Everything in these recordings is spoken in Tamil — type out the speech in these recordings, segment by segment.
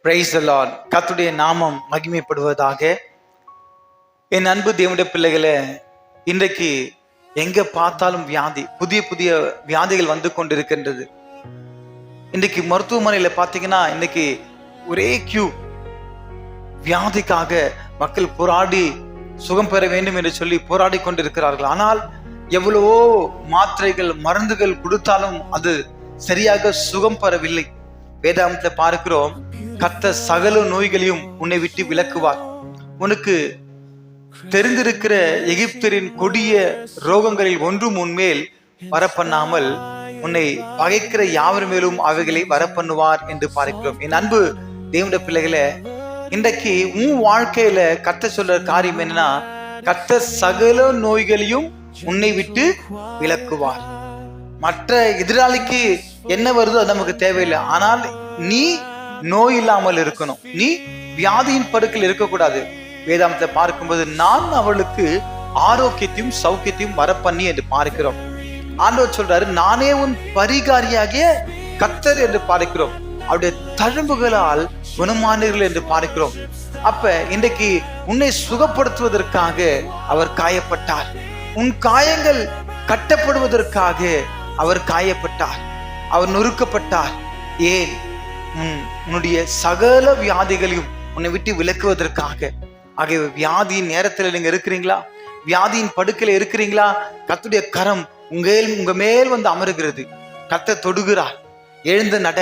Praise the Lord. கர்த்தருடைய நாமம் மகிமைப்படுவதாக. என் அன்பு தேவனுடைய பிள்ளைகளே, இன்றைக்கு எங்க பார்த்தாலும் வியாதி, புதிய புதிய வியாதிகள் வந்து கொண்டிருக்கின்றது. இன்றைக்கு மருத்துவமனையில பார்த்தீங்கன்னா இன்னைக்கு ஒரே கியூ, வியாதிக்காக மக்கள் போராடி சுகம் பெற வேண்டும் என்று சொல்லி போராடி கொண்டிருக்கிறார்கள். ஆனால் எவ்வளவோ மாத்திரைகள் மருந்துகள் கொடுத்தாலும் அது சரியாக சுகம் பெறவில்லை. வேதாகமத்துல பார்க்கிறோம், கர்த்தர் சகல நோய்களையும் உன்னை விட்டு விலக்குவார். உனக்கு தெரிந்திருக்கிற எகிப்தரின் கொடிய ரோகங்களில் ஒன்றும் உன்மேல் வரப்பண்ணாமல் உன்னை பகைக்கிற யாவர் மேலும் அவைகளை வரப்பண்ணுவார் என்று பார்க்கிறோம். என் அன்பு தேவனுடைய பிள்ளைகளே, இன்றைக்கு உன் வாழ்க்கையில கர்த்தர் சொல்ற காரியம் என்னன்னா, கர்த்தர் சகல நோய்களையும் உன்னை விட்டு விலக்குவார். மற்ற எதிராளிக்கு என்ன வருதோ அது நமக்கு தேவையில்லை. ஆனால் நீ நோய் இல்லாமல் இருக்கணும், நீ வியாதியின் படுக்கையில் இருக்கக்கூடாது. வேதாகமத்தை பார்க்கும்போது நான் அவளுக்கு ஆரோக்கியத்தையும் சௌக்கியத்தையும் வரப்பண்ணி என்று பார்க்கிறோம். ஆண்டவர் சொல்றாரு, நானே உன் பரிகாரியாகிய கர்த்தர் என்று பார்க்கிறோம். அவருடைய தழும்புகளால் குணமானீர்கள் என்று பார்க்கிறோம். அப்ப இன்றைக்கு உன்னை சுகப்படுத்துவதற்காக அவர் காயப்பட்டார். உன் காயங்கள் கட்டப்படுவதற்காக அவர் காயப்பட்டார், அவர் நொறுக்கப்பட்டார். ஏன்? உன்னுடைய சகல வியாதிகளையும் உன்னை விட்டு விலக்குவதற்காக. ஆகிய வியாதியின் நேரத்தில் நீங்க இருக்கிறீங்களா? வியாதியின் படுக்கையில இருக்கிறீங்களா? கர்த்தருடைய கரம் உங்க மேல் வந்து அமருகிறது. கர்த்தர் தொடுகிறார். எழுந்து நட,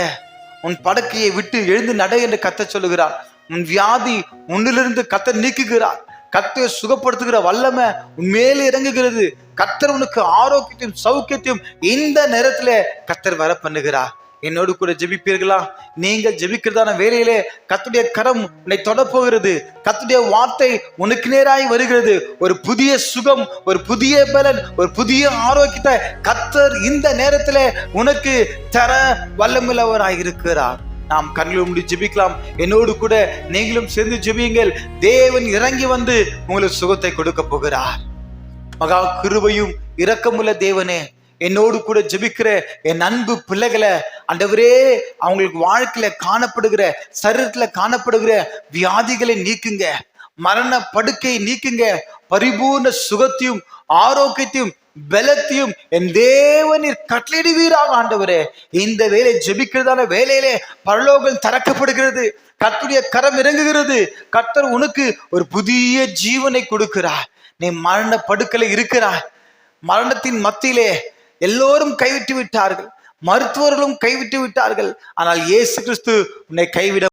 உன் படுக்கையை விட்டு எழுந்து நட என்று கர்த்தர் சொல்லுகிறார். உன் வியாதி உன்னிலிருந்து கர்த்தர் நீக்குகிறார். கர்த்தர் சுகப்படுத்துகிற வல்லமை உன் மேலே இறங்குகிறது. கர்த்தர் உனக்கு ஆரோக்கியத்தையும் சௌக்கியத்தையும் இந்த நேரத்துல கர்த்தர் வர பண்ணுகிறார். என்னோடு கூட ஜெபிப்பீர்களா? நீங்கள் ஜெபிக்கிறதான வேலையிலே கர்த்தருடைய கரம் உன்னை தொடப்போகிறது. கர்த்தருடைய வார்த்தை உனக்கு நேராய் வருகிறது. ஒரு புதிய சுகம், ஒரு புதிய பலன், ஒரு புதிய ஆரோக்கியத்தை கர்த்தர் இந்த நேரத்துல உனக்கு தர வல்லமுள்ளவராய் இருக்கிறார். நாம் கண்களை மூடி ஜெபிக்கலாம். என்னோடு கூட நீங்களும் சேர்ந்து ஜெபியுங்கள். தேவன் இறங்கி வந்து உங்களுக்கு சுகத்தை கொடுக்க போகிறார். மகா கிருபையும் இரக்கமுள்ள தேவனே, என்னோடு கூட ஜெபிக்கிற என் அன்பு பிள்ளைகளை ஆண்டவரே, அவங்களுக்கு வாழ்க்கையில காணப்படுகிற சரீரத்துல காணப்படுகிற வியாதிகளை நீக்குங்க, மரண படுக்கையை நீக்குங்க, பரிபூர்ண சுகத்தையும் ஆரோக்கியத்தையும் பலத்தையும் என் தேவனில் கட்டளையிடுவீராக. ஆண்டவரே, இந்த வேலை ஜெபிக்கிறதான வேலையிலே பரலோகம் திறக்கப்படுகிறது. கர்த்தருடைய கரம் இறங்குகிறது. கர்த்தர் உனக்கு ஒரு புதிய ஜீவனை கொடுக்கிறார். நீ மரண படுக்கையில இருக்கிறாய். மரணத்தின் மத்தியிலே எல்லோரும் கைவிட்டு விட்டார்கள், மருத்துவர்களும் கைவிட்டு விட்டார்கள். ஆனால் இயேசு கிறிஸ்து உன்னை கைவிட